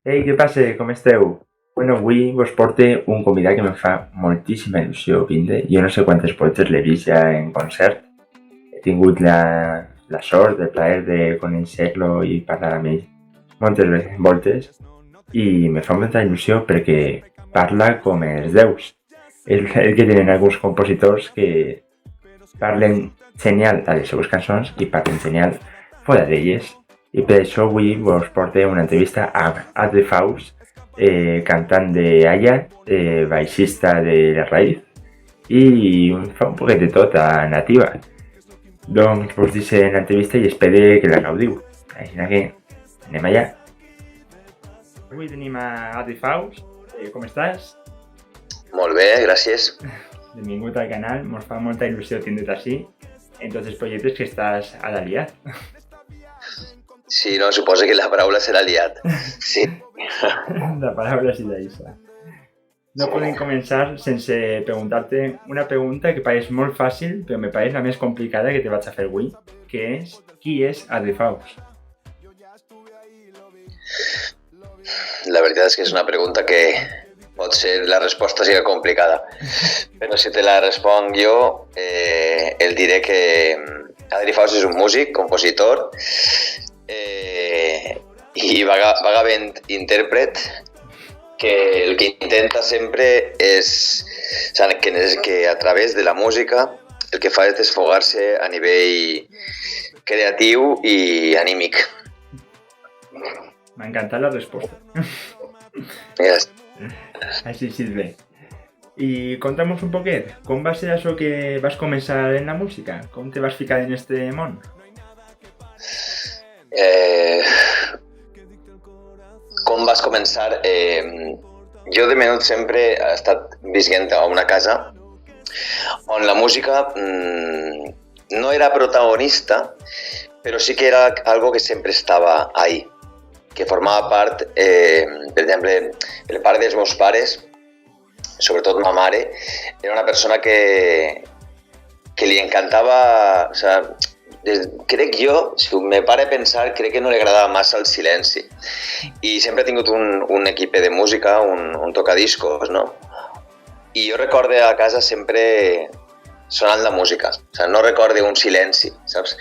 Ei, què passa? Com esteu? Bueno, avui vos porto un convidat que me fa moltíssima il·lusió vindre. Jo no sé quantes voltes l'he vist ja en concert. He tingut la sort, el plaer de conèixer-lo i parlar amb ell moltes voltes i me fa molta il·lusió perquè parla com els déus. És el que tenen alguns compositors que parlen genial a les seues cançons i parlen genial fora d'elles. I per això avui vos porto una entrevista amb Adri Faust, cantant de Aya, baixista de La Raïz i fa un poquet de tot a Nativa. Doncs vos deixo l'entrevista i espero que la gaudiu. Així que anem allà. Avui tenim a Adri Faust. Com estàs? Molt bé, gràcies. Benvingut al canal, mos fa molta il·lusió tindre't així en tots els projectes que estàs a l'aliat. Sí, no, suposo que la paraula serà liat. Sí. La paraula sí d'això. No podem començar sense preguntar-te una pregunta que pareix molt fàcil, però me pareix la més complicada que te vaig a fer avui, que és, qui és Adri Faust? La veritat és que és una pregunta que pot ser la resposta sigui complicada. Però si te la responc jo, el diré que Adri Faust és un músic, compositor, i vagament intèrpret que el que intenta sempre és que a través de la música el que fa és desfogar-se a nivell creatiu i anímic. M'ha encantat la resposta. Yes. Així sí és bé. I conta'm un poquet, com va ser això que vas començar en la música? Com te vas ficar en este món? Com vas començar? Jo de menut sempre he estat visquent a una casa on la música no era protagonista, però sí que era algo que sempre estava ahí, que formava part, per exemple, el pare dels meus pares, sobretot ma mare, era una persona que li encantava, o sigui, crec jo, si me pare a pensar, crec que no li agradava massa el silenci. I sempre he tingut un equip de música, un tocadiscos, no? I jo recorde a casa sempre sonant la música, o sigui, no recorde un silenci, saps?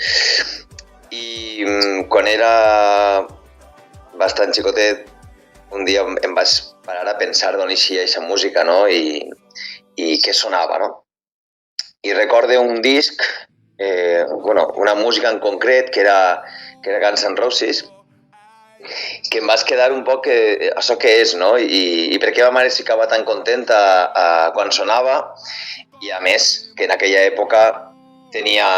I quan era bastant xicotet, un dia em vaig parar a pensar d'on eixia aquesta música, no? I què sonava, no? I recorde un disc, una música en concret, que era Guns N' Roses, que em vaig quedar un poc, això què és, no? I per què ma mare s'hi ficava tan contenta quan sonava, i a més, que en aquella època ella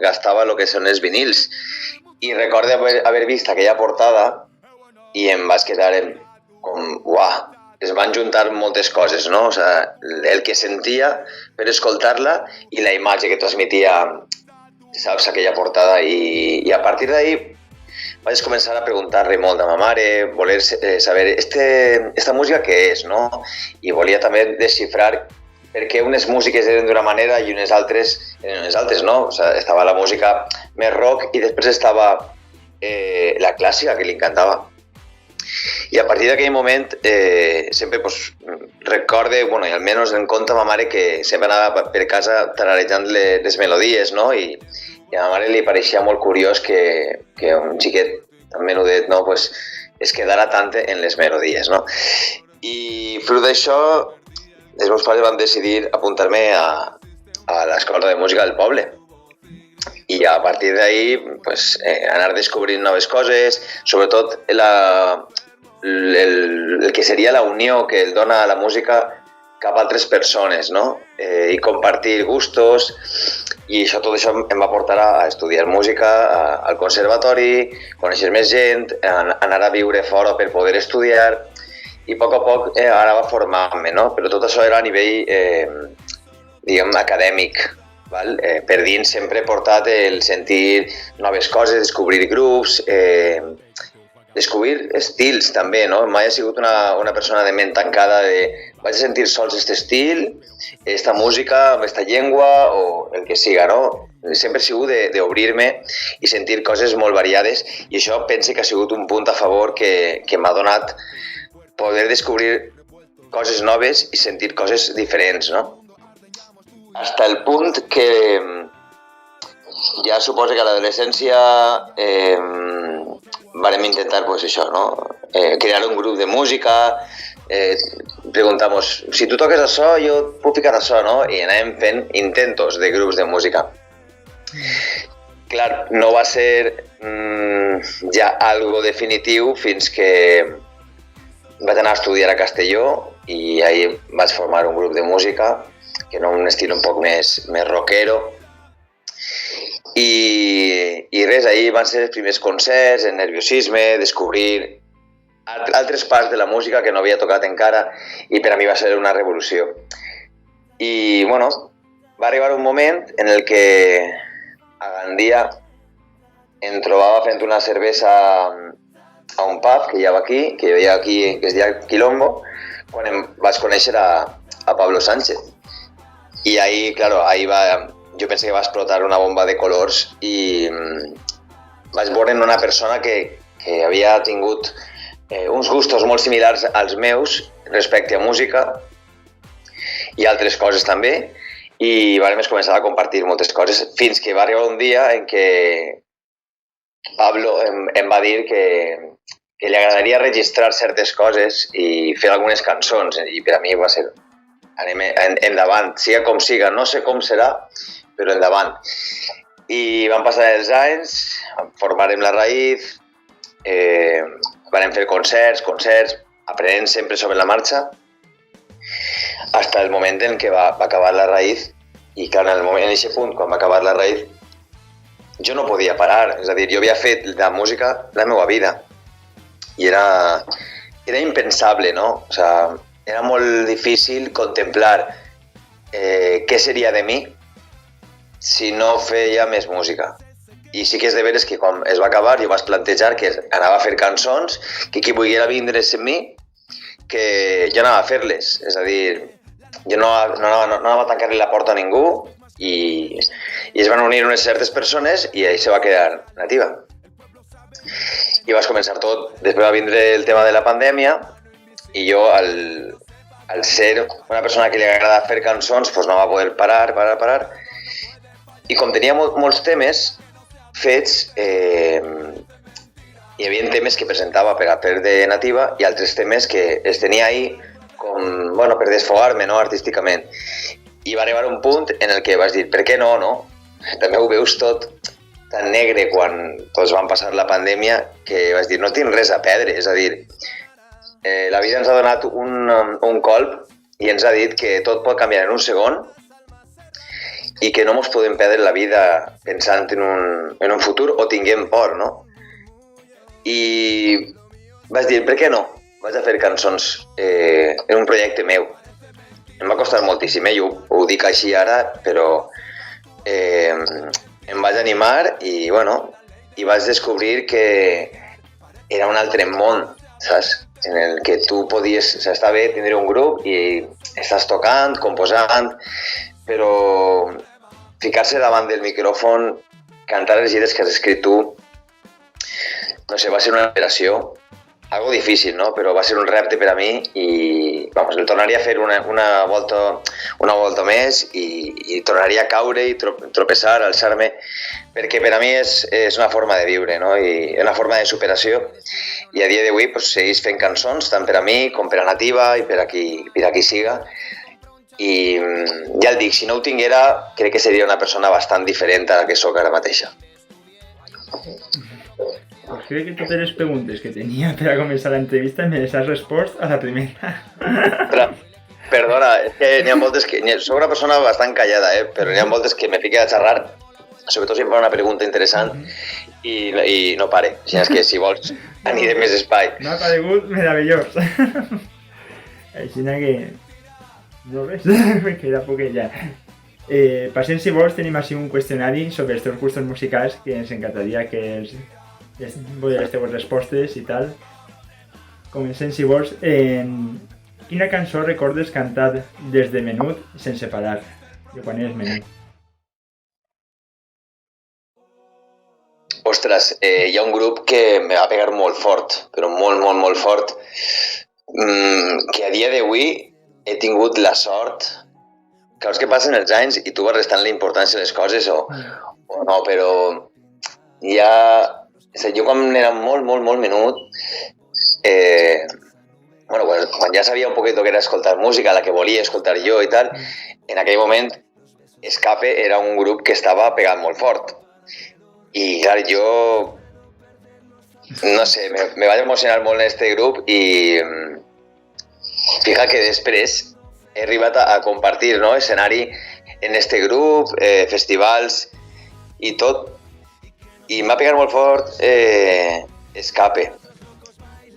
gastava el que són els vinils, i recordo haver vist aquella portada i em vaig quedar com, uah, es van juntar moltes coses, no? O sigui, el que sentia per escoltar-la i la imatge que transmetia, saps, aquella portada. I a partir d'ahí vaig començar a preguntar-li molt a ma mare, voler saber esta música què és, no? I volia també desxifrar per què unes músiques eren d'una manera i unes altres eren unes altres, no? O sigui, estava la música més rock i després estava la clàssica, que li encantava. I a partir d'aquell moment sempre recorde, i almenys en compte ma mare que sempre anava per casa tararejant les melodies, no? I a ma mare li pareixia molt curiós que un xiquet tan menudet, no? Es quedara tant en les melodies, no? I fruit d'això, els meus pares van decidir apuntar-me a l'escola de música del poble. I a partir d'ahí anar descobrint noves coses, sobretot el que seria la unió que el dona la música cap a altres persones, no? I compartir gustos, i tot això em va portar a estudiar música al conservatori, conèixer més gent, anar a viure fora per poder estudiar, i a poc anava formant-me, no? Però tot això era a nivell, diguem, acadèmic. Val? Per dins sempre he portat el sentir noves coses, descobrir grups, descobrir estils també, no? Mai he sigut una persona de ment tancada de vaig a sentir sols aquest estil, esta música, esta llengua o el que siga, no? sempre he sigut d'obrir-me i sentir coses molt variades, i això pense que ha sigut un punt a favor que m'ha donat poder descobrir coses noves i sentir coses diferents, no? Hasta el punt que ja suposo que a l'adolescència vàrem intentar, pues això, no? Crear un grup de música, preguntar-nos, si tu toques això, jo puc ficar això, no? I anàvem fent intentos de grups de música. Clar, no va ser ja algo definitiu fins que vaig anar a estudiar a Castelló i ahí vaig formar un grup de música que era un estil un poc més rockero. I res, ahir van ser els primers concerts, el nerviosisme, descobrir altres parts de la música que no havia tocat encara, i per a mi va ser una revolució. I, bueno, va arribar un moment en el que a Gandia em trobava fent una cervesa a un pub que hi havia aquí, que es deia Quilombo, quan em vaig conèixer a Pablo Sánchez. I ahí, claro, jo pensé que va explotar una bomba de colors i vaig veure una persona que havia tingut uns gustos molt similars als meus respecte a música i altres coses també, i vam començar a compartir moltes coses fins que va arribar un dia en què Pablo em va dir que li agradaria registrar certes coses i fer algunes cançons, i per a mi va ser anem endavant, siga com siga, no sé com serà, però endavant. I van passar els anys, formarem la raïz, vam fer concerts, aprenent sempre sobre la marxa, hasta el moment en què va acabar la raïz, i clar, en aquest punt, quan va acabar la raïz, jo no podia parar, és a dir, jo havia fet la música la meva vida, i era impensable, no? O sea, era molt difícil contemplar què seria de mi si no feia més música. I sí que és de veres que quan es va acabar jo vaig plantejar que anava a fer cançons, que qui volguera vindre's amb mi, que jo anava a fer-les. És a dir, jo no anava a tancar-li la porta a ningú, i es van unir unes certes persones i ahí se va quedar Nativa. I vas començar tot. Després va vindre el tema de la pandèmia i jo, al ser una persona que li agrada fer cançons, doncs no va poder parar. I com tenia molts temes fets, hi havia temes que presentava per a fer de Nativa i altres temes que els tenia ahí com, bueno, per desfogar-me, no, artísticament. I va arribar un punt en el que vaig dir, per què no? També ho veus tot tan negre quan tots van passar la pandèmia que vaig dir, no tinc res a perdre. És a dir, la vida ens ha donat un colp i ens ha dit que tot pot canviar en un segon i que no ens podem perdre la vida pensant en un futur o tinguem por, no? I vaig dir, per què no? Vaig a fer cançons en un projecte meu. Em va costar moltíssim, jo ho dic així ara, però em vaig animar i, bueno, i vaig descobrir que era un altre món, saps? En el que tu podies, o sigui, està bé tindre un grup i estàs tocant, composant, però ficar-se davant del micròfon, cantar les lletres que has escrit tu, no sé, va ser una operació, algo difícil, no? Però va ser un repte per a mi i, vamos, el tornaria a fer una volta més i tornaria a caure i tropeçar, alçar-me, perquè per a mi és una forma de viure, no? I una forma de superació. I a dia d'avui pues, segueix fent cançons, tant per a mi com per a Nativa i per a qui siga. I ja el dic, si no ho tinguera, crec que seria una persona bastant diferent a la que sóc ara mateixa. Pues crec que totes les preguntes que tenia per a començar l'entrevista me les has respost a la primera. Perdona, és que n'hi ha moltes que... Soc una persona bastant callada, però n'hi ha moltes que me fique a xerrar, sobretot si em fa una pregunta interessant, i no pare. Així és que si vols anirem més espai. M'ha paregut meravellós. Així que... No res, que era poquet ja. Passem, si vols, tenim així un qüestionari sobre els teus gustos musicals que ens encantaria que veure les teves respostes i tal. Comencem, si vols. Quina cançó recordes cantat des de menut sense parar? De quan eres menut? Ostres, hi ha un grup que me va pegar molt fort, però molt, molt, molt fort, que a dia d'avui he tingut la sort, que els que passen els anys i tu vas restant la importància de les coses o no, però ja... Jo quan era molt, molt, molt menut, quan ja sabia un poquet que era escoltar música, la que volia escoltar jo i tal, en aquell moment Escape era un grup que estava pegant molt fort. I clar, jo, no sé, me vaig emocionar molt en este grup i fija que després he arribat a compartir, no, escenari en este grup, festivals i tot. I m'ha pegat molt fort Escape.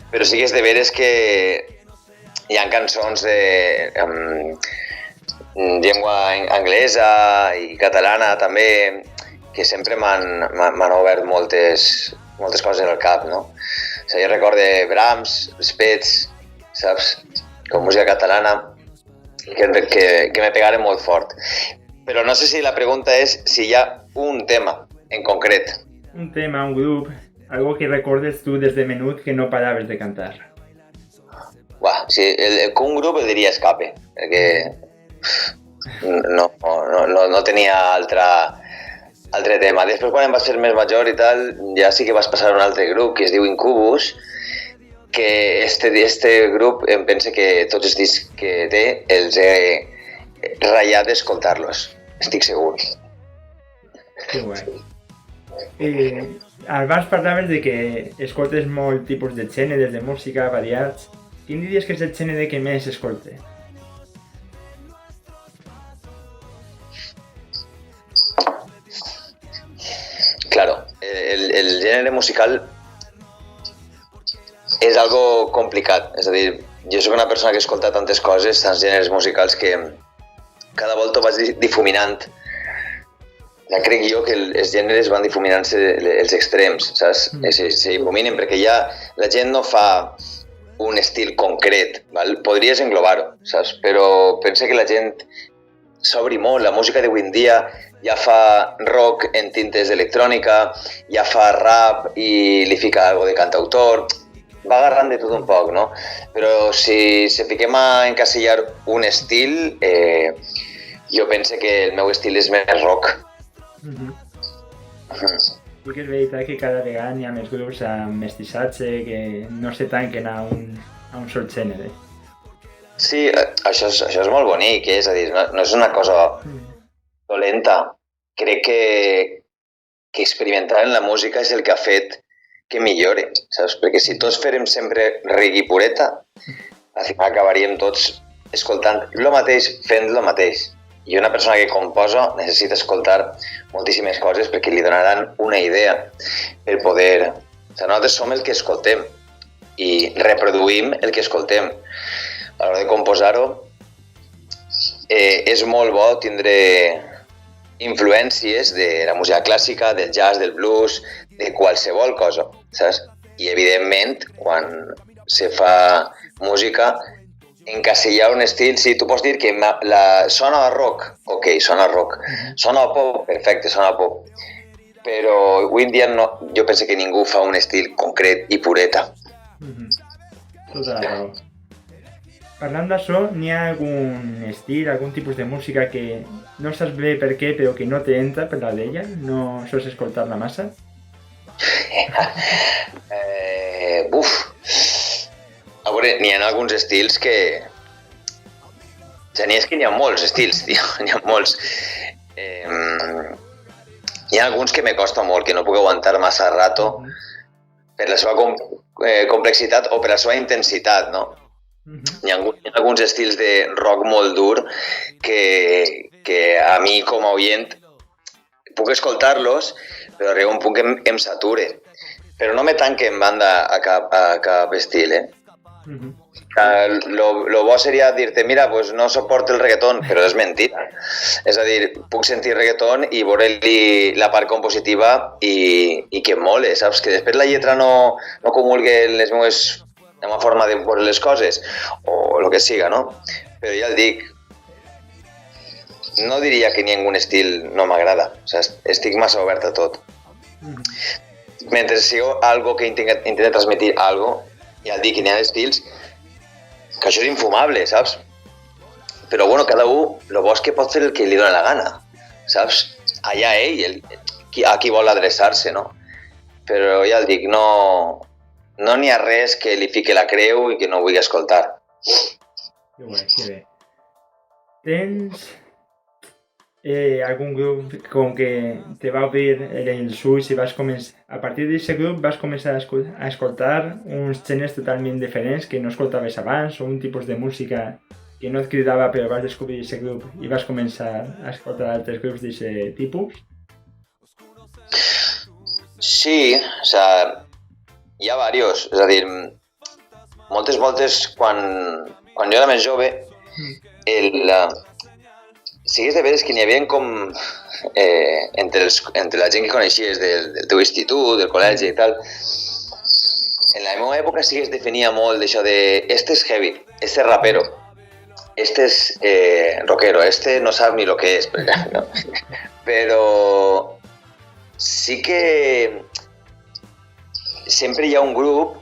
Però sí que és de veres que hi ha cançons de llengua anglesa i catalana també, que sempre m'han obert moltes coses al cap, no? O sigui, jo recordo Brahms, els Pets, saps? Com música catalana, que me pegaren molt fort. Però no sé si la pregunta és si hi ha un tema en concret. Un tema, un grup, algo que recordes tu des de menut que no paraves de cantar. Buah, sí, un grup el diria Escape, perquè no tenia altre tema. Després, quan em vaig fer més major i tal, ja sí que vas passar a un altre grup que es diu Incubus, que este grup em pensa que tots els discs que té els he ratllat d'escoltar-los, estic segur. Que guai. Abans parlaves de que escoltes molt tipus de gèneres de música variats. Quin diries que és el gènere que més escolte? Claro, el gènere musical és algo complicat. És a dir, jo soc una persona que escolta tantes coses, tants gèneres musicals, que cada volta vaig difuminant. Ja crec jo que els gèneres van difuminant-se els extrems, saps? Se difuminen perquè ja la gent no fa un estil concret, val? Podries englobar-ho, saps? Però pensa que la gent s'obri molt. La música d'avui en dia ja fa rock en tintes d'electrònica, ja fa rap i li fica algo de cantautor, va agarrant de tot un poc, no? Però si fiquem a encasillar un estil, jo penso que el meu estil és més rock. Sí que és veritat que cada vegada hi ha més grups amb mestissatge que no se tanquen a un sol gènere. Sí, això és molt bonic, és a dir, no és una cosa dolenta. Crec que experimentar en la música és el que ha fet que millori, saps? Perquè si tots fèrem sempre reggae pureta, al final acabaríem tots escoltant el mateix, fent el mateix. I una persona que composa necessita escoltar moltíssimes coses perquè li donaran una idea per poder... O sigui, nosaltres som el que escoltem i reproduïm el que escoltem. A l'hora de composar-ho, és molt bo tindre influències de la música clàssica, del jazz, del blues, de qualsevol cosa, saps? I evidentment, quan se fa música, encasillar un estil, sí, tu pots dir que sona a rock, ok, sona a rock, sona a pop, perfecte, sona a pop, però avui en dia jo penso que ningú fa un estil concret i pureta. Tota la raó. Parlant d'això, n'hi ha algun estil, algun tipus de música que no saps bé per què, però que no t'entra per la d'ella? No sols escoltar-la massa? A veure, n'hi ha alguns estils que... Ja és que n'hi ha molts estils, tio, n'hi ha molts. Hi ha alguns que me costa molt, que no puc aguantar massa rato per la seva complexitat o per la seva intensitat, no? Hi ha alguns estils de rock molt dur que a mi com a oient puc escoltar-los, però arriba un punt que em sature. Però no me tanque en banda a cap estil, Lo bo seria dir-te, mira, pues no soporto el reggaeton, però és mentira. És a dir, puc sentir reggaeton i veure-li la part compositiva i que em mole, saps? Que després la lletra no comulgue la meva forma de veure les coses, o el que siga, no? Però ja el dic, no diria que ningú estil no m'agrada, o sigui, estic massa obert a tot. mentre sigo algo que intenta transmetre algo, ja et dic que n'hi ha estils que això és infumable, saps? Però bueno, cada un, el bo és que pot fer el que li dóna la gana, saps? Allà ell, a qui vol adreçar-se, no? Però ja et dic, no n'hi ha res que li fique la creu i que no vulgui escoltar. Que bé, que bé. Tens algun grup com que te va obrir els ulls i vas començar, a partir d'aquest grup vas començar a escoltar uns gèneres totalment diferents que no escoltaves abans, o un tipus de música que no et cridava però vas descobrir aquest grup i vas començar a escoltar altres grups d'aquest tipus? Sí, o sea, hi ha diversos, és a dir, moltes voltes quan jo era més jove, sigues de veres que n'hi havia com entre la gent que coneixies del teu institut, del col·legi i tal, en la meva època sí que es definia molt d'això de este és heavy, este és rapero, este és rockero, este no sap ni lo que és, no? Però sí que sempre hi ha un grup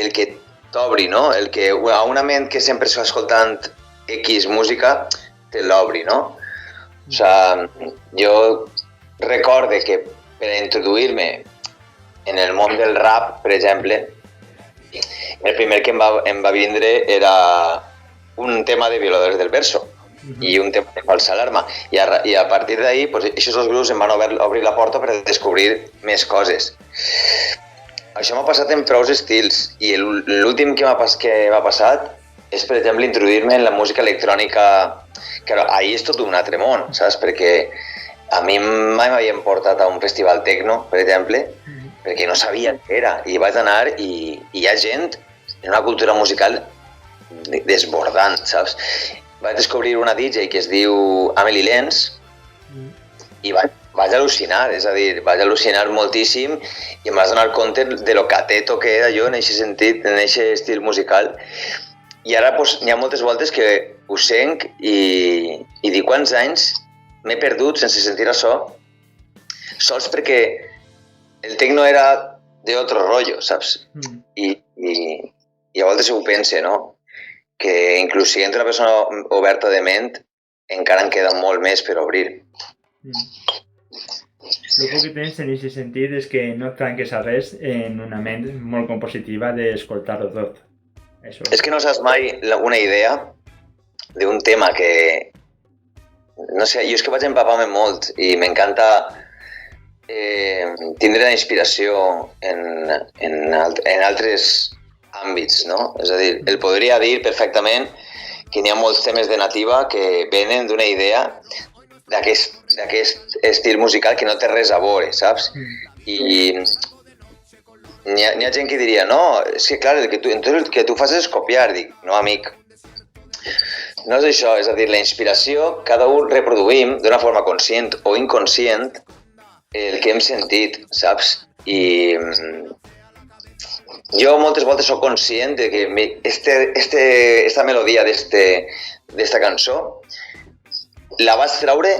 el que t'obri, no? El que a una ment que sempre està escoltant X música te l'obri, no? O sigui, jo recorde que per introduir-me en el món del rap, per exemple, el primer que em va vindre era un tema de Violadores del Verso i un tema de Falsa Alarma. I a partir d'ahir, pues, aquests dos grups em van obrir la porta per descobrir més coses. Això m'ha passat en prou estils i l'últim que m'ha passat és, per exemple, introduir-me en la música electrònica. Claro, ahir és tot un altre món, saps? Perquè a mi mai m'havien portat a un festival techno, per exemple, perquè no sabia què era. I vaig anar i hi ha gent en una cultura musical desbordant, saps? Vaig descobrir una DJ que es diu Amelie Lenz i vaig al·lucinar, és a dir, vaig al·lucinar moltíssim i em vaig donar compte de lo cateto que era jo en aquest sentit, en aquest estil musical. I ara n'hi ha moltes voltes que ho senc i dic quants anys m'he perdut sense sentir això, sols perquè el techno era d'altre rotllo, saps? I a voltes ho pense, no? Que inclús sent una persona oberta de ment encara en queda molt més per obrir. El que tens en aquest sentit és que no et tanques a res en una ment molt compositiva d'escoltar-ho tot. Això. És que no saps mai una idea d'un tema que... No sé, jo és que vaig empapar-me molt i m'encanta tindre la inspiració en altres àmbits, no? És a dir, el podria dir perfectament que n'hi ha molts temes de nativa que venen d'una idea d'aquest estil musical que no té res a veure, saps? I n'hi ha gent que diria, no, és que clar, el que tu fas és copiar. Dic, no, amic, no és això, és a dir, la inspiració, cada un reproduïm d'una forma conscient o inconscient el que hem sentit, saps? I jo moltes voltes soc conscient de que esta melodia d'esta cançó la vaig treure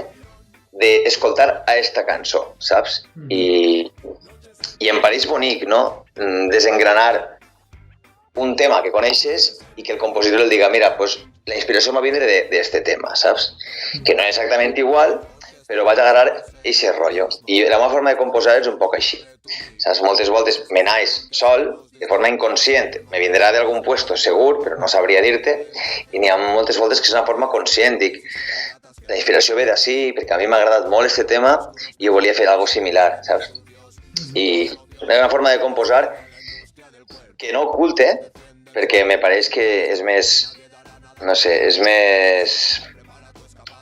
d'escoltar a esta cançó, saps? I em pareix bonic, no? Desengranar un tema que coneixes i que el compositor el diga, mira, pues la inspiració va vindre d'este tema, saps? Que no és exactament igual, però vaig agarrar aquest rotllo. I la meva forma de composar és un poc així. Saps? Moltes voltes me naix sol, de forma inconscient, me vindrà d'algun puesto segur, però no sabria dir-te, i n'hi ha moltes voltes que és una forma conscient, dic, la inspiració ve d'ací, perquè a mi m'ha agradat molt este tema i volia fer alguna similar, saps? I és una forma de composar que no oculte, perquè me pareix que és més, no sé, és més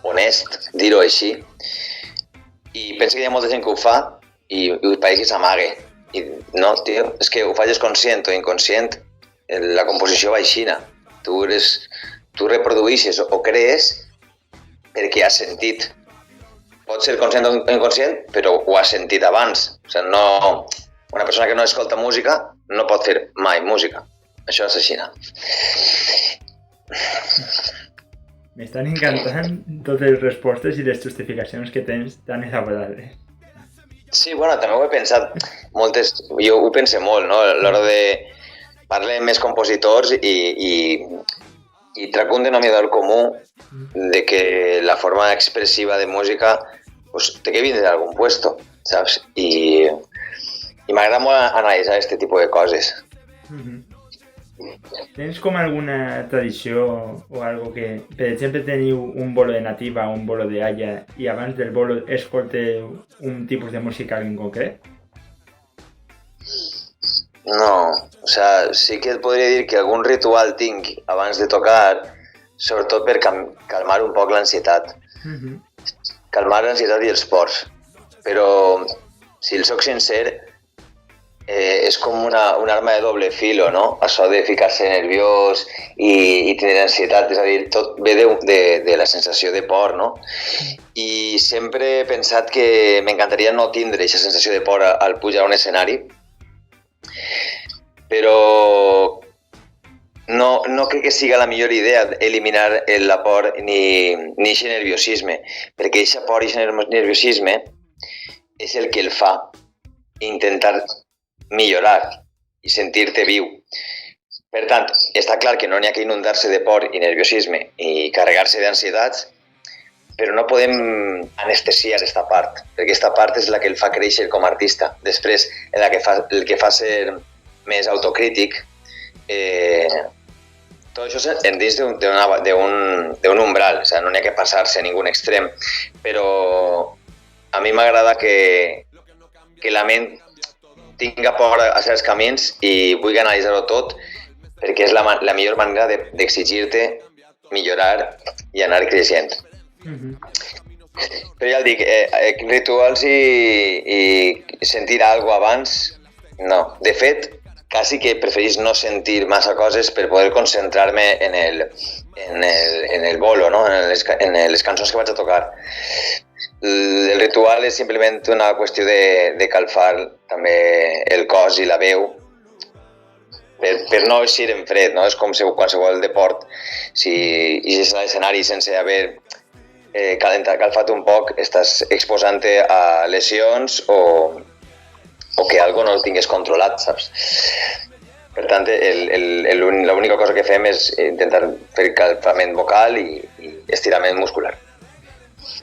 honest dir-ho així. I penso que hi ha molta gent que ho fa i pareix que s'amague. I no, tio, és que ho facis conscient o inconscient, la composició va aixina. Tu reproduïixes o crees perquè has sentit. Pot ser conscient o inconscient, però ho has sentit abans. O sigui, no... Una persona que no escolta música no pot fer mai música. Això és així. M'estan encantant totes les respostes i les justificacions que tens tan elaborades. Sí, bueno, també ho he pensat jo ho pense molt, no? A l'hora de parlar amb més compositors i trec un denominador comú de que la forma expressiva de música pues, té que vindre d'algun puesto, saps? I m'agrada molt analitzar aquest tipus de coses. Tens com alguna tradició o algo que, per exemple, teniu un bolo de nativa o un bolo de haya i abans del bolo escolteu un tipus de música en concret? No, o sea, sí que et podria dir que algun ritual tinc abans de tocar, sobretot per calmar un poc l'ansietat. Calmar l'ansietat i els pors. Però, si el soc sincer, és com una arma de doble filo, no? Això de ficar-se nerviós i tenir ansietat, és a dir, tot ve de la sensació de por, no? I sempre he pensat que m'encantaria no tindre aquesta sensació de por al pujar a un escenari, però no crec que siga la millor idea eliminar la por ni aquest nerviosisme, perquè aquesta por i aquest nerviosisme és el que el fa intentar millorar i sentir-te viu. Per tant, està clar que no n'hi ha que inundar-se de por i nerviosisme i carregar-se d'ansietats, però no podem anestesiar aquesta part, perquè aquesta part és la que el fa créixer com a artista. Després, el que fa ser més autocrític, tot això dins d'un umbral, o sigui, no n'hi ha que passar-se a ningú extrem, però a mi m'agrada que la ment tinga por a certs camins i vull analitzar-ho tot perquè és la millor manera d'exigir-te millorar i anar creixent. Però ja el dic, rituals i sentir alguna cosa abans, no. De fet, quasi que preferís no sentir massa coses per poder concentrar-me en el bolo, no? En les cançons que vaig a tocar. El ritual és simplement una qüestió de calfar també el cos i la veu per no eixir en fred, no? És com qualsevol deport. Si eixes a l'escenari sense haver calfat un poc, estàs exposant-te a lesions o que algo no el tingués controlat, saps? Per tant, l'única cosa que fem és intentar fer calfament vocal i estirament muscular.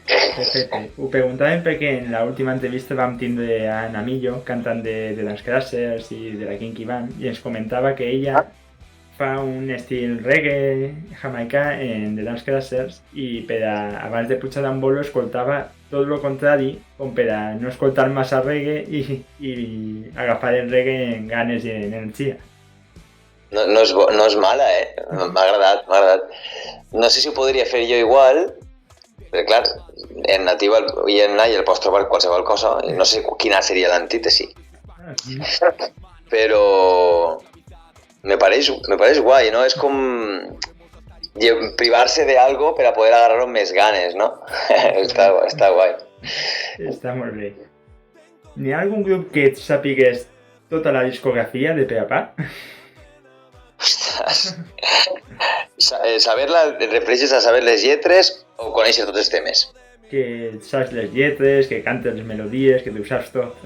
Perfecte. Ho preguntàvem perquè en l'última entrevista vam tindre a Ana Millo, cantant de Dance Crackers i de la Kinky Band, i ens comentava que ella fa un estil reggae jamaicà en The Dance Crackers i abans de pujar d'un bolo escoltava tot el contrari, com per a no escoltar massa reggae i agafar el reggae en ganes i en energia. No és mala, m'ha agradat. No sé si ho podria fer jo igual, però clar, en natiu i en nai el pots trobar qualsevol cosa, i no sé quina seria l'antítesi. Però me pareix guai, no? És com privar-se de algo per a poder agarrar-ho amb més ganes, no? Està guai. Està molt bé. N'hi ha algun grup que et sàpigues tota la discografia de pe a pa? Ostres. Et refereixes a saber les lletres o conèixer tots els temes? Que saps les lletres, que cantes les melodies, que t'ho saps tot.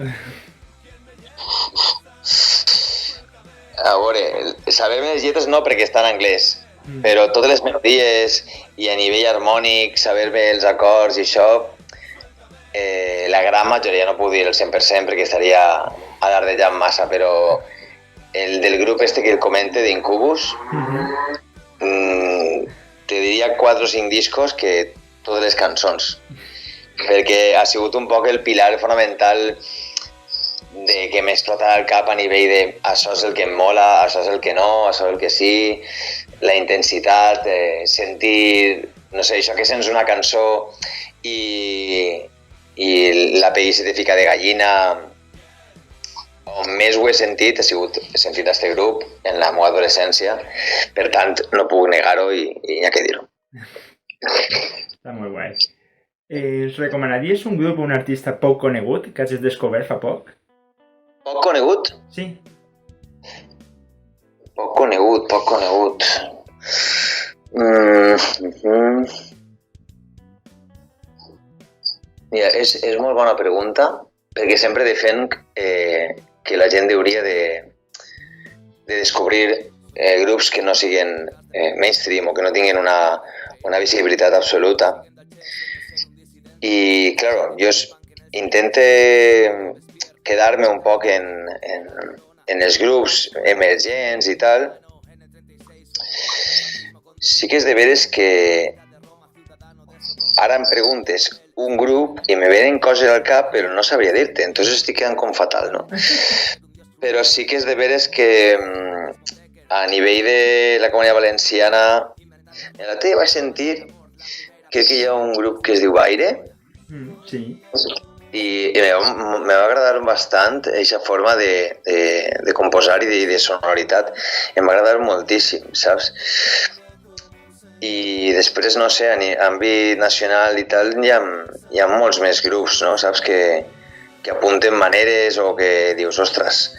A veure, saber-me les lletres no perquè està en anglès, però totes les melodies i a nivell harmònic, saber-me els acords i això, la gran majoria, no puc dir el 100% perquè estaria alardejant massa, però el del grup este que el comente d'Incubus, te diria 4 o 5 discos que totes les cançons, perquè ha sigut un poc el pilar fonamental de que m'explota el cap a nivell de això és el que em mola, això és el que no, això és el que sí, la intensitat, sentir, no sé, això que sents una cançó i la pell se te fica de gallina. On més ho he sentit aquest grup en la meva adolescència, per tant no puc negar-ho i hi ha que dir-ho. Està molt guai. Ens recomanaries un grup o un artista poc conegut que hagis descobert fa poc? Poc conegut? Sí. Poc conegut. Mira, és molt bona pregunta, perquè sempre defenc que la gent hauria de descobrir grups que no siguin mainstream o que no tinguin una visibilitat absoluta. I, claro, jo intento quedar-me un poc en els grups emergents i tal. Sí que és de veres que ara em preguntes un grup i me venen coses al cap però no sabria dir-te, entonces estic quedant com fatal, no? Però sí que és de veres que a nivell de la Comunitat Valenciana en l'altre dia vaig sentir, crec que hi ha un grup que es diu Aire, sí. i me va agradar bastant aquesta forma de composar i de sonoritat, em va agradar moltíssim, saps? I després, no sé, a àmbit nacional i tal, hi ha molts més grups, no? Saps? Que apunten maneres o que dius, ostres.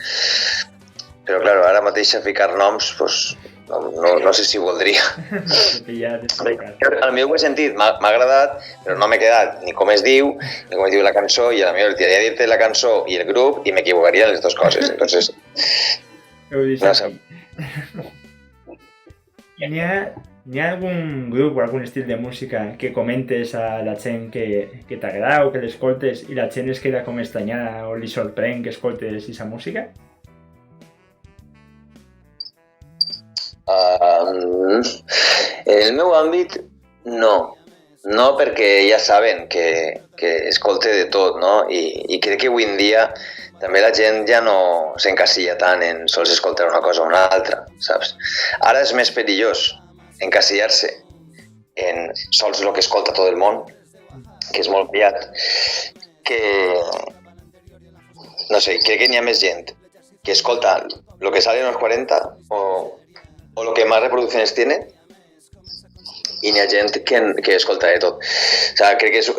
Però, clar, ara mateix a ficar noms, pues, no sé si voldria. El meu ho he sentit, m'ha agradat, però no m'he quedat ni com es diu, ni com es diu la cançó, i a la millor tiraria a dir-te la cançó i el grup i m'equivocaria en les dues coses. Entonces, no sé. N'hi ha algun grup o algun estil de música que comentes a la gent que t'agrada o que l'escoltes i la gent es queda com estranyada o li sorprèn que escoltes aquesta música? En el meu àmbit, no. No, perquè ja saben que escolte de tot, no? I crec que avui en dia també la gent ja no s'encasilla tant en sols escoltar una cosa o una altra, saps? Ara és més perillós encasillar-se en sols el que escolta tot el món, que és molt variat, que, no sé, crec que n'hi ha més gent que escolta lo que sale en los 40 o lo que más reproducciones tiene, i n'hi ha gent que escolta de tot. O sea, crec que és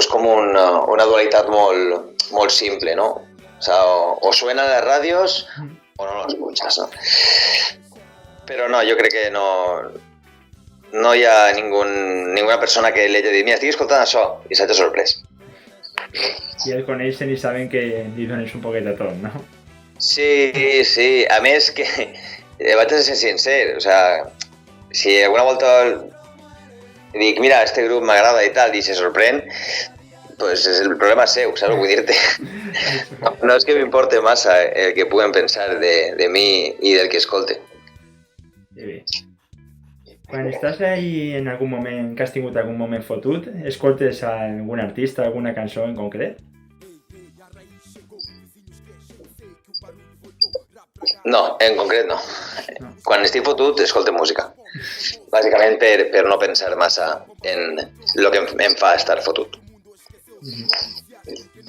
com una dualitat molt simple, ¿no? O sea, o suenan las radios o no lo escuchas, ¿no? Però no, jo crec que no hi ha ninguna persona que li hagi dit mira, estic escoltant això, i s'hagi sorprès. I el coneixen i saben que li dones un poquet a tot, no? Sí. A més que vaig a ser sincer, o sea, si alguna volta dic, mira, este grup m'agrada i tal, i se sorprèn, pues és el problema seu, saps? Vull dir-te. No és que m'importe massa el que puguen pensar de mi i del que escolte. Sí, bé. Quan estàs ahí en algun moment, que has tingut algun moment fotut, escoltes a algun artista, alguna cançó en concret? No, en concret no. Quan estic fotut, escolte música. Bàsicament per no pensar massa en el que em fa estar fotut.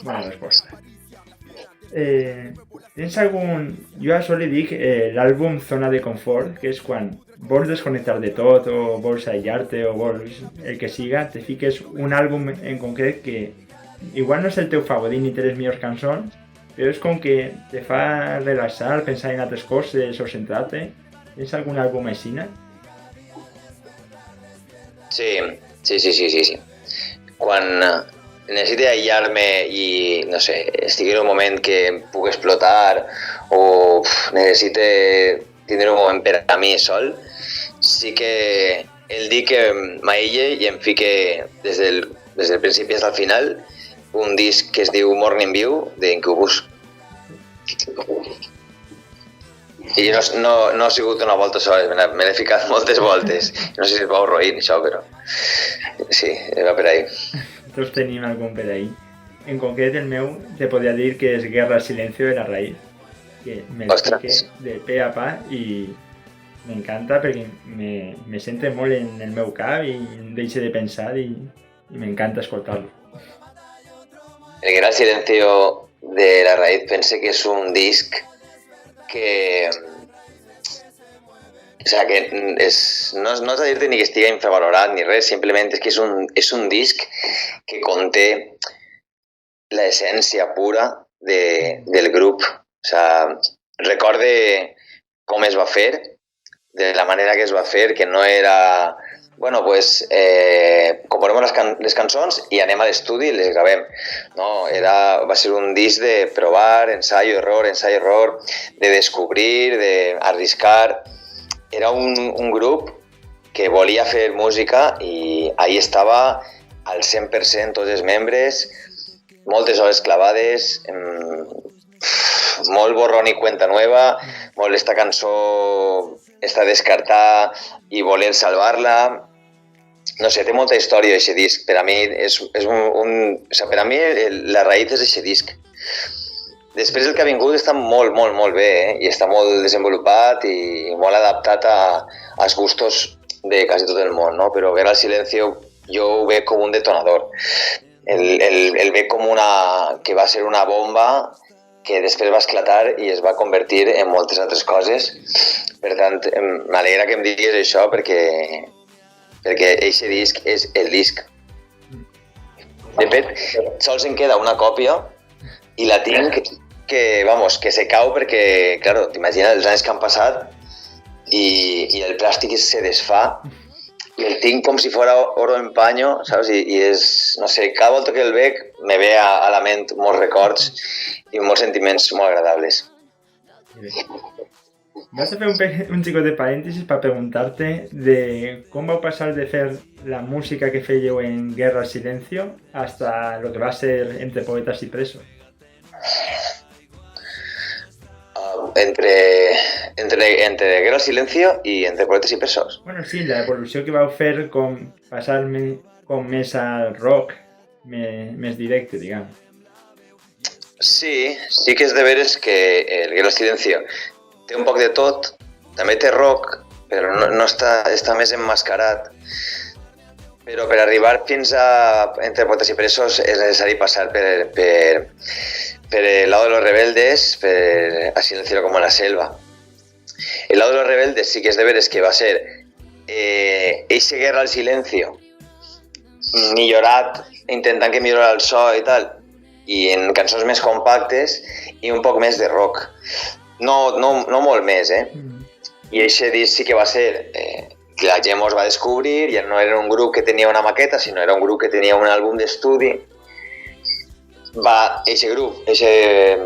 Bona resposta. Tens algun... Jo a això li dic l'àlbum Zona de Confort, que és quan vols desconnectar de tot o vols aïllar-te o vols el que siga, te fiques un àlbum en concret que igual no és el teu favorit ni té les millors cançons, però és com que te fa relaxar, pensar en altres coses o centrar-te. Tens algun àlbum així? Sí. Quan necessito aïllar-me i, no sé, estigui en un moment que em puc explotar o necessito tindre un moment per a mi sol, sí que el dir que m'aïlle i em fique des del principi fins al final un disc que es diu Morning View d'Incubus. I no ha sigut una volta sola, me l'he ficat moltes voltes. No sé si es veu roïn això, però sí, va per ahí. Tots tenim algun per ahí. En concret el meu te podria dir que és Guerra Silencio de la Raíz, que me fique de pe a pa i m'encanta perquè me centre molt en el meu cap i deixo de pensar i m'encanta escoltar-lo. El Guerra Silencio de la Raíz pense que és un disc que... O sea, que no és a dir-te ni que estigui infravalorat ni res, simplement és que és un disc que conté l'essència pura del grup. O sea, recorde com es va fer, de la manera que es va fer, que no era Bueno, pues componem les cançons i anem a l'estudi i les gravem. No? Va ser un disc de provar, ensayo, error, de descobrir, d'arriscar. Era un grup que volia fer música i ahí estava al 100% tots els membres, moltes hores clavades, molt borrón i cuenta nueva, molt esta cançó està descartada i voler salvar-la. No sé, té molta història aquest disc. Per a mi per a mi la raïz és aquest disc. Després el que ha vingut està molt, molt, molt bé, i està molt desenvolupat i molt adaptat als gustos de quasi tot el món, no? Però Guerra al Silencio jo ho veig com un detonador. El veig com que va ser una bomba que després va esclatar i es va convertir en moltes altres coses. Per tant, m'alegra que em diguis això perquè aquest disc és el disc. De fet, sols em queda una còpia i la tinc que se cau perquè, claro, t'imagines els anys que han passat i el plàstic se desfà i el tinc com si fos oro en paño, saps? I és, no sé, cada volta que el veig me ve a la ment molts records i molts sentiments molt agradables. Vas a fer un xicot de parèntesis per preguntar-te de com vau passar de fer la música que fèieu en Guerra al Silencio hasta lo que va ser Entre Poetas y Presos. Entre Guerra al Silencio i Entre Poetes i Presos. Bueno, sí, la evolució que vau fer com passar-me com més al rock, més directe, diguem. Sí que és de veres que el Guerra al Silencio té un poc de tot, també té rock, però no està més emmascarat. Però per arribar fins a Entre Poetes i Presos és necessari passar per el lado de los rebeldes, per A Silencio como la selva. El lado de los rebeldes sí que és de veres que va ser eixe Guerra al Silencio millorat, intentant que millora el so i tal, i en cançons més compactes i un poc més de rock. No molt més, I eixe disc sí que va ser que la gent mos va descobrir, ja no era un grup que tenia una maqueta, sinó era un grup que tenia un àlbum d'estudi. Eixe grup, eixe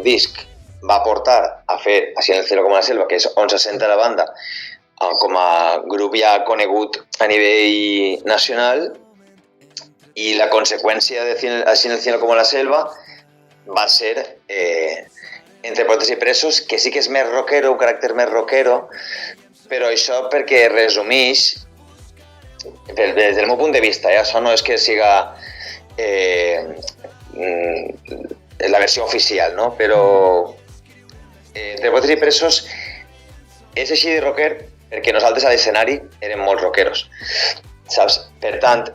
disc, va portar a fer A Silencio como la selva, que és on s'assenta la banda, com a grup ja conegut a nivell nacional, i la conseqüència de A Silencio como la selva va ser Entre Poetes i Presos, que sí que és més rockero, un caràcter més rockero, però això perquè resumeix, des del meu punt de vista, això no és que siga la versió oficial, no? Però Entre Poetes i Presos és així de rocker perquè nosaltres a l'escenari érem molt rockeros, saps? Per tant,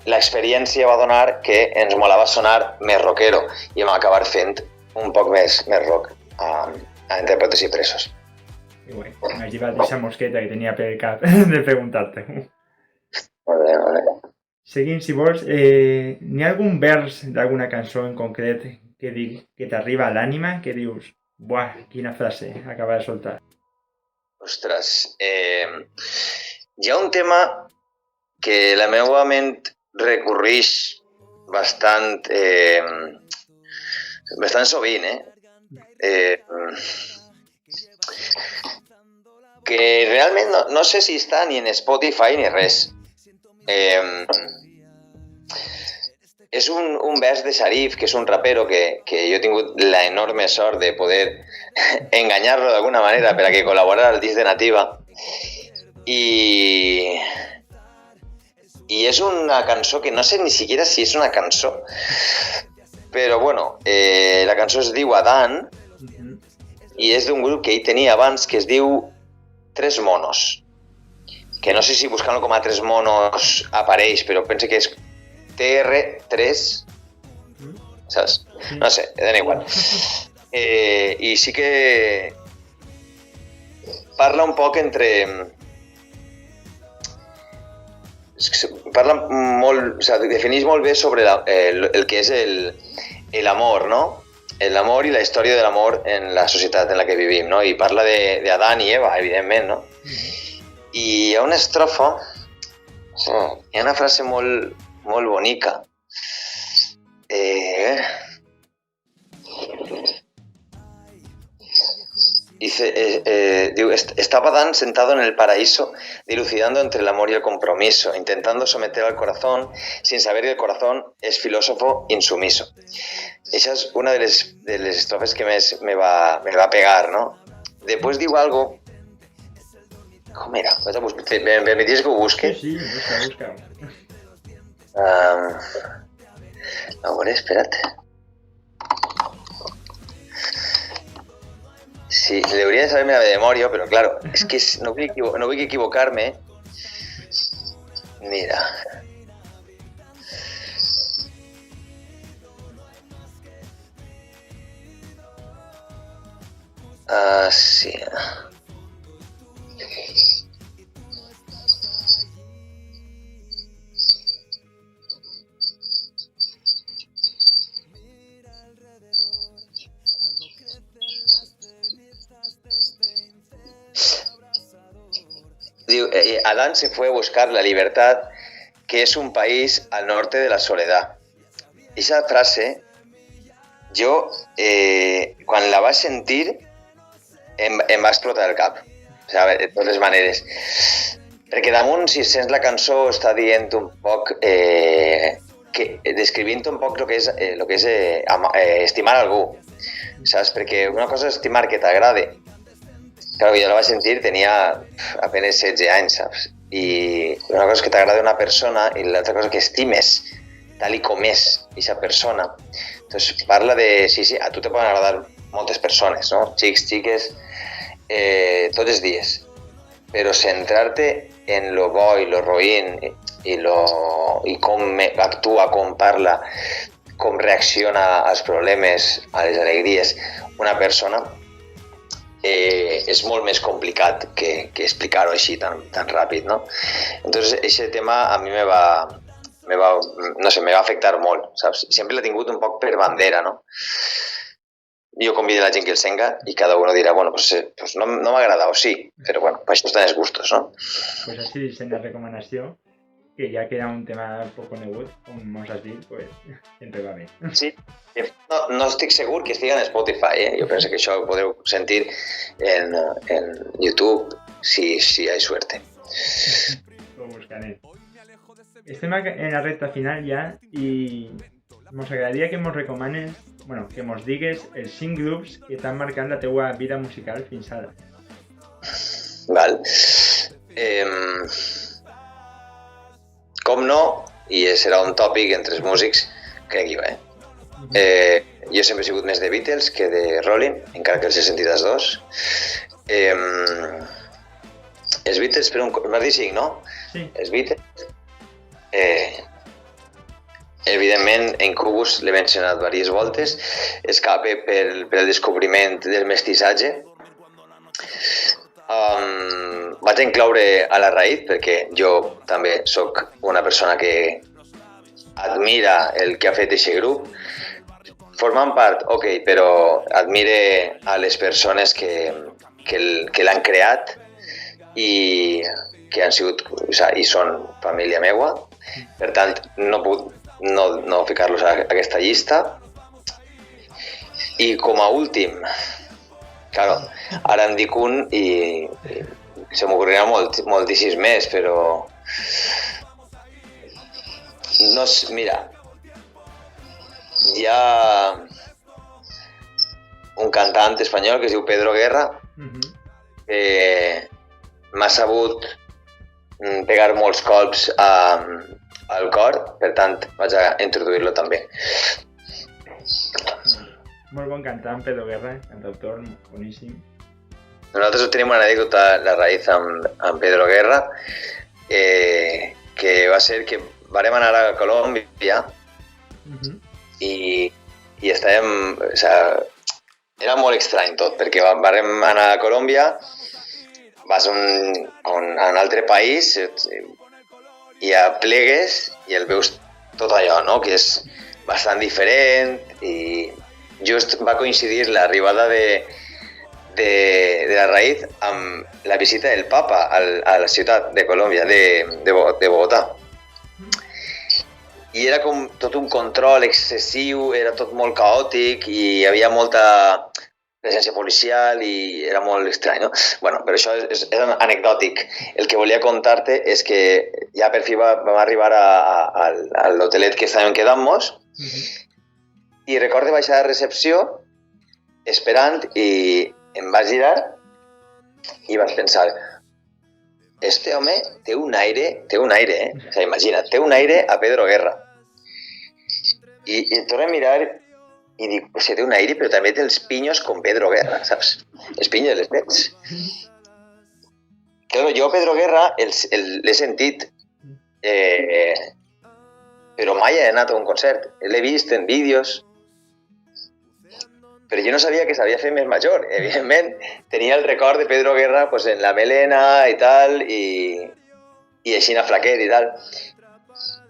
l'experiència va donar que ens molava sonar més rockero i vam acabar fent un poc més rock a Entre Poetes i Presos. I bé, m'has llevat aquesta mosqueta que tenia pel cap de preguntar-te. Molt bé. Seguim, si vols, n'hi ha algun vers d'alguna cançó en concret que t'arriba a l'ànima, que dius, buah, quina frase acaba de soltar? Ostres, hi ha un tema que la meva ment recorreix bastant sovint, que realment no sé si està ni en Spotify ni res. És un vers de Sharif, que és un rapero que jo he tingut la enorme sort de poder enganyar-lo d'alguna manera per a que col·laborara al disc de Nativa. I és una cançó que no sé ni siquiera si és una cançó, però bueno, la cançó es diu Adán i és d'un grup que ell tenia abans que es diu Tres Monos, que no sé si buscant-lo com a Tres Monos apareix, però pense que és TR3, saps? No sé, dona igual. I sí que parla un poc parla molt, o sigui, defineix molt bé sobre el que és l'amor, no? L'amor i la història de l'amor en la societat en la que vivim, no? I parla d'Adán i Eva, evidentment, no? I hi ha una estrofa Sí, hi ha una frase molt, molt bonica. Dice, digo, estaba Dan sentado en el paraíso, dilucidando entre el amor y el compromiso, intentando someter al corazón, sin saber que el corazón es filósofo insumiso. Esa es una de las estrofes que me va a pegar, ¿no? Después digo algo... ¿Cómo era? ¿Me permitís que lo busque? Sí, busca. Ahora, espérate. Sí, debería saberme de memoria, pero claro, es que no voy a equivocarme. Mira. Sí. Adán se fue a buscar la libertad, que es un país al norte de la soledad. Esa frase, jo, quan la vaig sentir, em va explotar el cap. O sigui, de totes maneres. Perquè damunt, si sents la cançó, està dient un poc... descrivint un poc el que és estimar algú. Saps? Perquè una cosa és estimar que t'agrade. Claro, jo la vaig sentir, tenia apenas 16 anys, saps? I una cosa és que t'agrada una persona i l'altra cosa és que estimes tal com és aquesta persona. Entonces parla de, sí, a tu te poden agradar moltes persones, no? Xics, xiques, tots els dies. Però centrar-te en lo bo i lo roïn i com actua, com parla, com reacciona als problemes, a les alegries una persona, és molt més complicat que explicar-ho així tan ràpid, no? Entonces, aquest tema a mi me va afectar molt, saps? Sempre l'he tingut un poc per bandera, no? Jo convido a la gent que el senga i cada uno dirà, bueno, pues no m'agrada o sí, però bueno, per això estan els gustos, no? Pues així sent la recomanació, que ja que era un tema poc conegut, com mos has dit, pues sempre va bé. Sí, no estic segur que estigui en Spotify, Jo penso que això ho podeu sentir en YouTube, si hay suerte. Lo buscaré. Estem en la recta final ja i mos agradaria que mos recomanes, bueno, que mos digues els 5 grups que t'han marcat la teua vida musical fins ara. Val. Com no, i serà un tòpic entre els músics, crec jo, jo sempre he sigut més de Beatles que de Rolling, encara que els he sentit els dos. Els Beatles, m'has dit 5, no? Sí. Els Beatles. Evidentment, en Incubus l'he mencionat diverses voltes. Escape pel descobriment del mestissatge. Vaig incloure a la Raïd perquè jo també sóc una persona que admira el que ha fet aquest grup. Formant part, ok, però admire a les persones que l'han creat i que han sigut, i són família meua. Per tant, no puc no ficar-los a aquesta llista. I com a últim, claro, ara em dic un i se m'ocorrirà moltíssims més, però... No sé, mira, hi ha un cantant espanyol que es diu Pedro Guerra, que m'ha sabut pegar molts colps al cor, per tant vaig a introduir-lo també. Molt bon cantant, Pedro Guerra, cantautor, boníssim. Nosaltres tenim una anècdota, la Raïz, amb Pedro Guerra, que va ser que vàrem anar a Colòmbia i estàvem... O era molt estrany tot, perquè vàrem anar a Colòmbia, vas a un altre país i plegues i el veus tot allò, no? Que és bastant diferent i just va coincidir l'arribada de la raïz amb la visita del papa a la ciutat de Colòmbia, de Bogotà. I era com tot un control excessiu, era tot molt caòtic i hi havia molta presència policial i era molt estrany, no? Bueno, però això és anecdòtic. El que volia contar-te és que ja per fi vam arribar a l'hotelet que estàvem quedant-nos i recorde baixar a recepció esperant i em vaig girar i vaig pensar este home té un aire, O sigui, imagina't, té un aire a Pedro Guerra. I torno a mirar i dic, o sigui, té un aire, però també té els pinyos com Pedro Guerra, saps? Els pinyos les veig. Claro, jo Pedro Guerra l'he sentit, però mai he anat a un concert. L'he vist en vídeos, però jo no sabia que s'havia fet més major. Evidentment, tenia el record de Pedro Guerra pues, en la melena i tal, i així a flaquer i tal.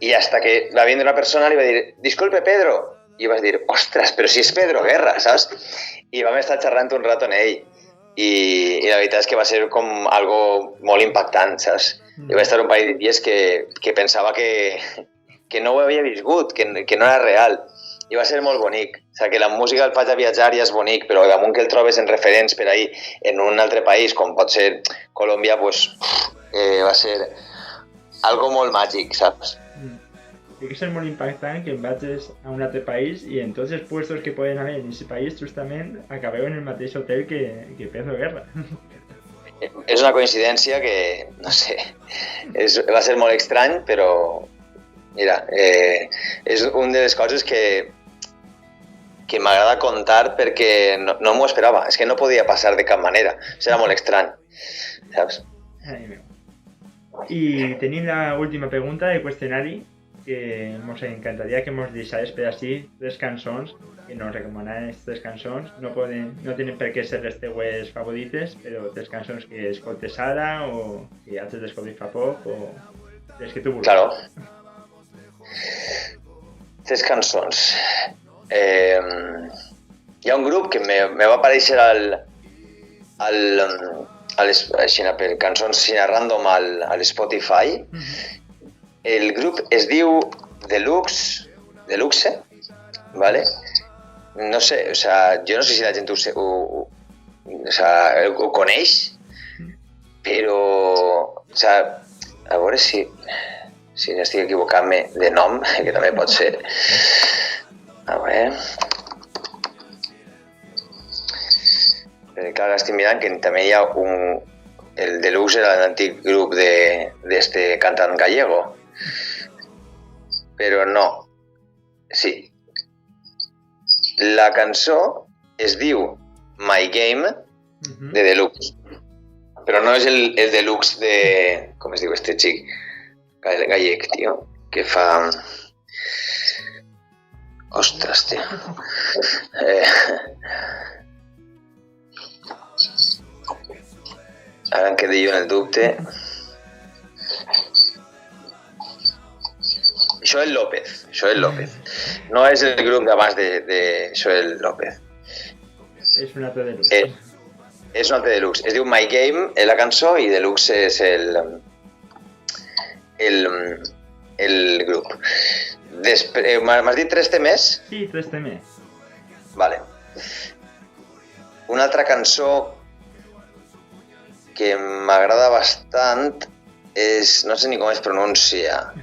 I hasta que va vindre una persona li va dir, disculpe Pedro, i vas dir, ostres, però si és Pedro Guerra, saps? I vam estar xerrant un rato amb ell i la veritat és que va ser com algo molt impactant, saps? Jo vaig estar un parell de dies que pensava que no ho havia viscut, que no era real. I va ser molt bonic. O sigui, que la música el faig a viatjar ja és bonic, però damunt que el trobes en referents per ahí en un altre país, com pot ser Colòmbia, pues, va ser algo molt màgic, saps? Tiene que ser molt impactant que vagis a un altre país i en tots els puestos que poden haver en aquest país justament acabeu en el mateix hotel que Pedro Guerra. És una coincidència que, no sé, va ser molt estrany, però mira, és una de les coses que m'agrada contar perquè no m'ho esperava. És que no podia passar de cap manera. Serà molt estrany, saps? Ai, meu. I tenim l'última pregunta del qüestionari que ens encantaria que ens deixares per així 3 cançons que nos recomanaran 3 cançons. No tenen per què ser les teues favorites, però 3 cançons que escoltes ara o que has descobrit fa poc o les que tu vulguis. Claro. 3 cançons. Hi ha un grup que me va aparèixer per cançons random a l'Spotify. El grup es diu Deluxe, ¿vale? No sé, o sea, jo no sé si la gent ho coneix, però, o sea, a veure si n'estic equivocant-me de nom, que també pot ser. A veure... Perquè clar, estic mirant que també hi ha el Deluxe era l'antic grup d'este cantant gallego. Però no. Sí. La cançó es diu My Game de Deluxe. Però no és el Deluxe de... Com es diu este xic? Gallec, tio. Que fa... Ostres, tio. Ara em quedé jo en el dubte. Joel López. No és el grup d'abans de Joel López. És un altre Deluxe. És un altre Deluxe. Es diu My Game, és la cançó, i Deluxe és el grup. M'has dit 3 temes? Sí, 3 temes. Vale. Una altra cançó que m'agrada bastant és... no sé ni com es pronuncia.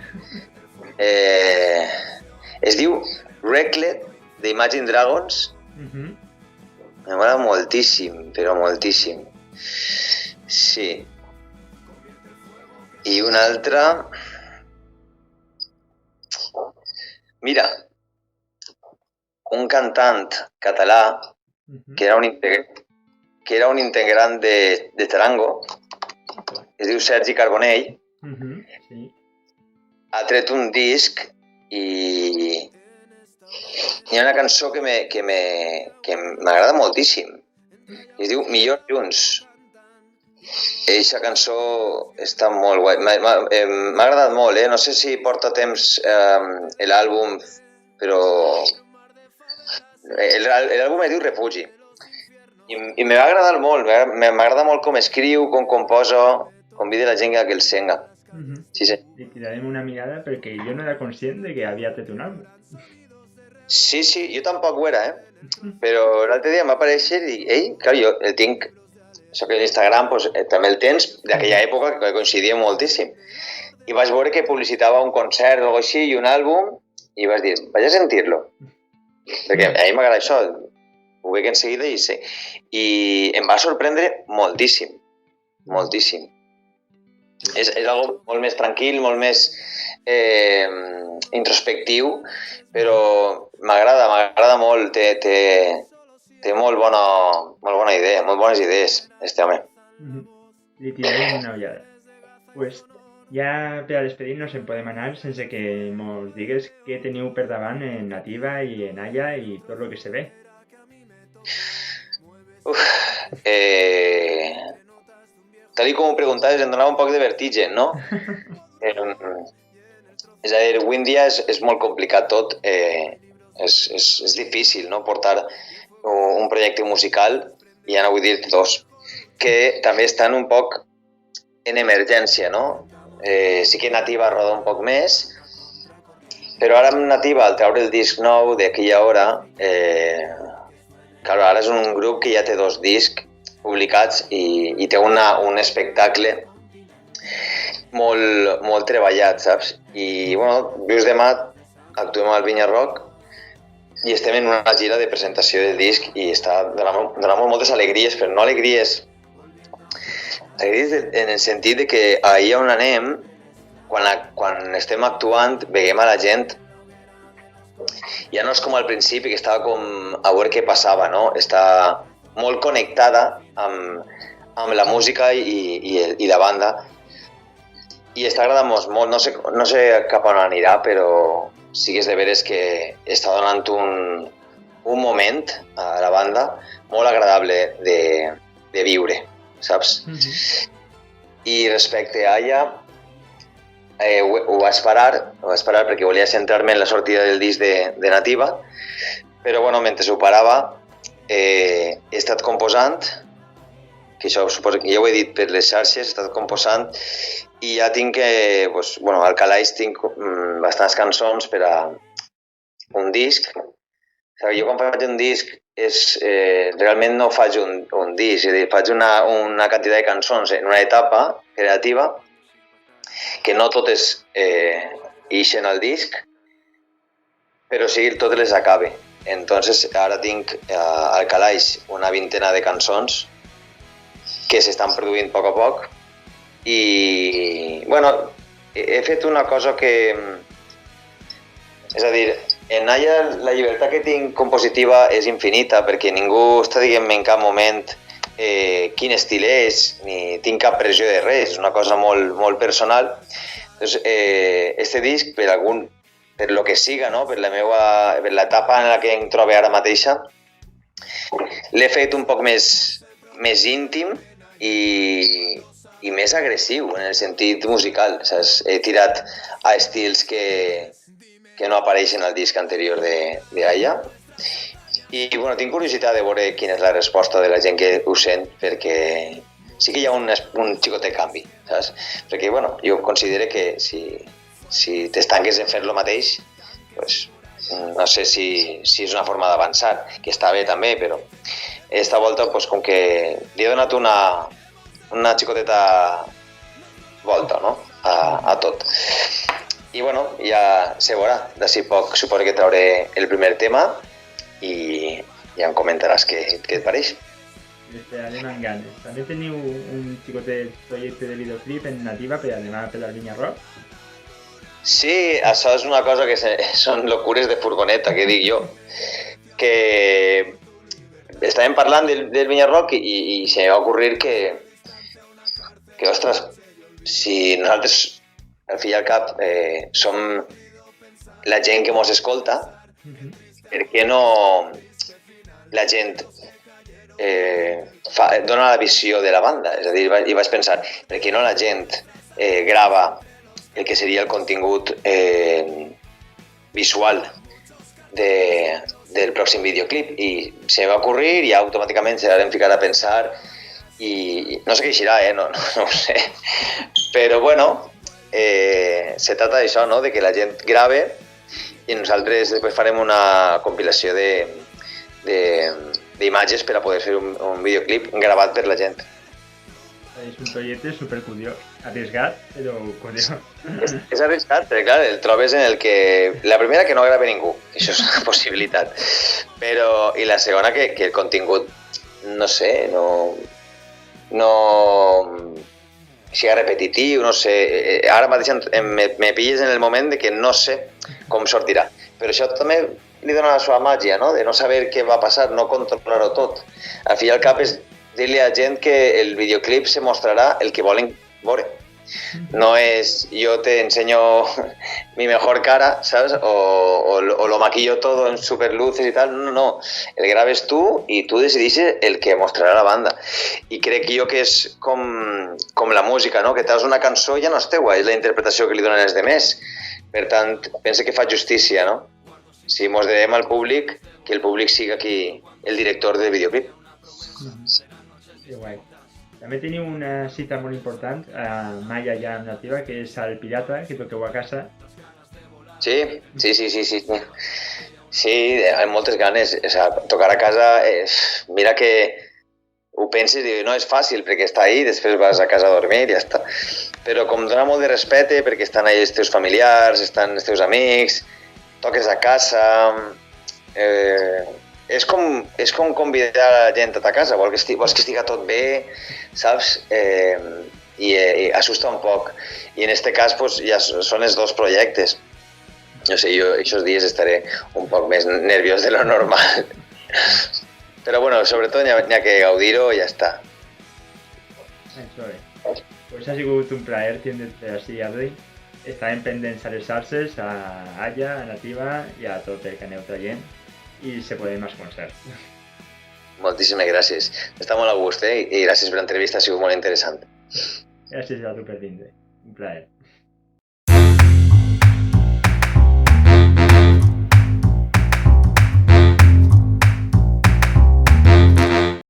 Es diu Reckless d'Imagine Dragons. M'agrada moltíssim, però moltíssim. Sí. I una altra... Mira, un cantant català que era un integrant de Tarango, es diu Sergi Carbonell, ha tret un disc i hi ha una cançó que m'agrada moltíssim. Es diu Millor Junts. Eixa cançó està molt guai. M'ha agradat molt, no sé si porta temps l'àlbum, però l'àlbum es diu Refugi. I m'ha agradat molt, m'agrada molt com escriu, com composa, convida la gent a que el senga. Sí, sí. Li tirarem una mirada perquè jo no era conscient de que havia tret un àlbum. Sí, jo tampoc ho era, però l'altre dia em va aparèixer i dic, ei, clar, jo el tinc, això que l'Instagram doncs, també el tens d'aquella època que coincidia moltíssim. I vaig veure que publicitava un concert o alguna així i un àlbum i vaig dir, vaig a sentir-lo. Perquè a mi m'agrada això, ho veig en seguida i sé. I em va sorprendre moltíssim, moltíssim. És algo molt més tranquil, molt més introspectiu, però m'agrada molt, té molt bona idea, molt bones idees, este home. Li tirarem una ullada. Pues ja per a despedir-nos en podem anar sense que mos digues què teniu per davant en Nativa i en Aya i tot el que se ve. Tal com ho preguntaves, em donava un poc de vertigen, no? És a dir, avui en dia és molt complicat tot, és difícil, no?, portar un projecte musical, i ja no vull dir dos, que també estan un poc en emergència, no? Sí que Nativa roda un poc més, però ara amb Nativa, al treure el disc nou d'aquella hora, clar, ara és un grup que ja té 2 discs publicats i té un espectacle molt treballat, saps? I, bueno, just demà actuem al Vinya Rock i estem en una gira de presentació del disc i està donant moltes alegries, però no alegries en el sentit de que ahir on anem, quan estem actuant, veiem a la gent, ja no és com al principi, que estava com a veure què passava, no? Està molt connectada amb la música i la banda, i està agradant molt. No sé cap on anirà, però sí que és de veres que està donant un moment a la banda molt agradable de viure, saps? I respecte a Aya, ho vaig parar perquè volia centrar-me en la sortida del disc de Nativa, però bueno, mentre ho parava he estat composant, que això suposo que ja ho he dit per les xarxes, he estat composant i ja tinc al calaix tinc bastants cançons per a un disc. Jo quan faig un disc realment no faig un disc, és a dir, faig una quantitat de cançons en una etapa creativa que no totes ixen al disc, però sí totes les acabe. Entonces ara tinc al calaix una vintena de cançons que s'estan produint a poc i, bueno, he fet una cosa que, és a dir, en Aya la llibertat que tinc compositiva és infinita perquè ningú està dient-me en cap moment quin estil és, ni tinc cap pressió de res, és una cosa molt personal. Entonces, este disc, per lo que siga, no? per l'etapa en la que em trobo ara mateixa, l'he fet un poc més íntim i més agressiu en el sentit musical. Saps? He tirat a estils que no apareixen al disc anterior d'Aya. I bueno, tinc curiositat de veure quina és la resposta de la gent que ho sent, perquè sí que hi ha un xicotet canvi, saps? Perquè bueno, jo considero que si t'estanques en fer lo mateix, pues, no sé si és una forma d'avançar, que està bé també, però esta volta, pues, com que li he donat una xicoteta volta, no?, a tot. I bueno, ja se veurà, d'ací poc suposo que trauré el primer tema i ja em comentaràs què et pareix. L'esperarem amb ganes. També teniu un xicotet projecte de videoclip en Nativa per anar per al Vinya Rock? Sí, això és una cosa que són locures de furgoneta, que dic jo. Que estàvem parlant del Vinya Rock i se m'ha ocorrir que ostres, si nosaltres al fi i al cap som la gent que mos escolta, per què no la gent dona la visió de la banda? És a dir, i vaig pensar, per què no la gent grava el que seria el contingut visual del pròxim videoclip i se me va ocurrir i automàticament se vam ficar a pensar i no sé què eixirà, no ho sé, però bueno, se trata d'això, no? De que la gent grave i nosaltres després farem una compilació d'imatges per a poder fer un videoclip gravat per la gent. És un projecte supercuriós, arriesgat, però curiós. És arriscat, perquè clar, el trobes en el que... La primera, que no grava ningú, això és una possibilitat. Però, i la segona, que el contingut, no sé, no sigui repetitiu, no sé. Ara mateix me pilles en el moment de que no sé com sortirà. Però això també li dona la seva màgia, no? De no saber què va passar, no controlar-ho tot. Al fi i al cap és dir-li a la gent que el videoclip se mostrarà el que volen veure. No és yo te enseño mi mejor cara, ¿sabes? O lo maquillo todo en super luces y tal. No. El grabes tú y tú decidixes el que mostrarà la banda. I crec jo que és com la música, no? Que treus una cançó i ja no és teua, és la interpretació que li donen els demés. Per tant, pense que fa justícia, no? Si mos devem al públic, que el públic siga aquí el director del videoclip. Que guai. També teniu una cita molt important a Mai Allà amb Nativa, que és al Pirata, que toqueu a casa. Sí. Sí, amb moltes ganes. O sea, tocar a casa, mira que ho penses i no és fàcil perquè està ahí, després vas a casa a dormir i ja està. Però com dona molt de respecte perquè estan ahí els teus familiars, estan els teus amics, toques a casa... És com convidar la gent a ta casa, vols que estiga tot bé, saps? I assusta un poc. I en este cas pues, ja són els dos projectes. No sé, jo aquests dies estaré un poc més nerviós de lo normal. Però bueno, sobretot n'hi ha que gaudir-ho i ja està. Això bé. Pues ha sigut un plaer tindre-te així avui. Estàvem pendents a les xarxes, a Aya, a Nativa i a tot el que aneu traient. I se poden més concerts. Moltíssimes gràcies. Està molt a gust, i gràcies per l'entrevista, ha sigut molt interessant. Gràcies a tu per vindre. Un plaer.